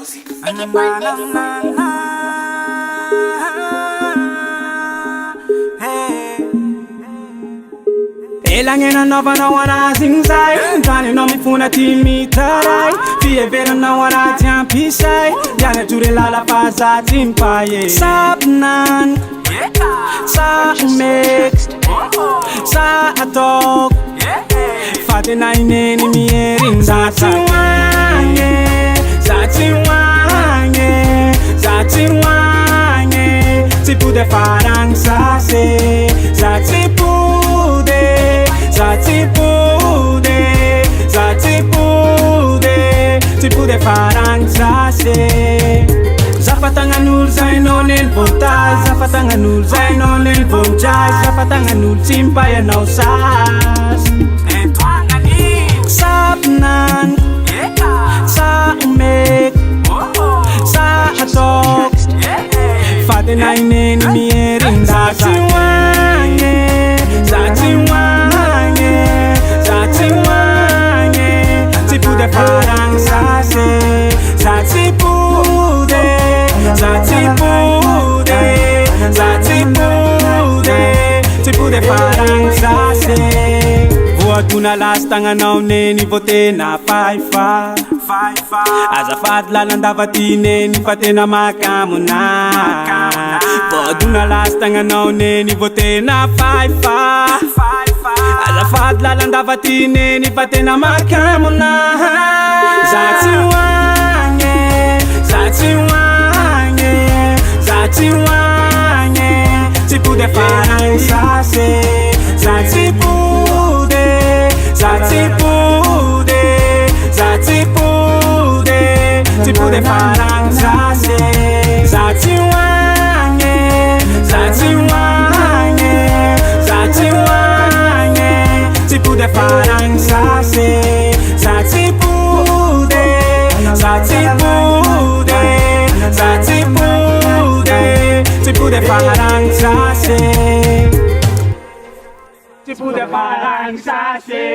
music. Elangena nova na wana zingzai Tani no mifuna timitarai Fie vera na wana tiampisai Yana ture lala faza timpaye Sapnan Sa umek Sa atok Fate na ineni mierin Zati wange Zati wange Zati wange Tipude farang sase Zati pude Zati pude Tipude farang sase Zafatanganul zainonel voltaj Zafatanganul zainonel voltaj Zafatanganul simpaya nausas Sapnan Sa umek Sa atok Fate na ineni mierin Zati wange Zati wange Zati wange Tipude farang sase Zati pude Zati pude Zati pude Tipude farang sase Voatuna lastanganao neni vote na faifa Azafat lalandavati neni fatena makamuna Voatuna lastanganao neni vote na faifa Azafat lalandavati neni fatena makamuna Zati wange Zati wange Zati wange Tipude farang sase Zati pude Zati pude Zati pude Tipude farang sase Zati wange Zati wange Zati wange Tipude farang sase Zati pude Zati pude Zati pude Tipude farang sase Tipude farang sase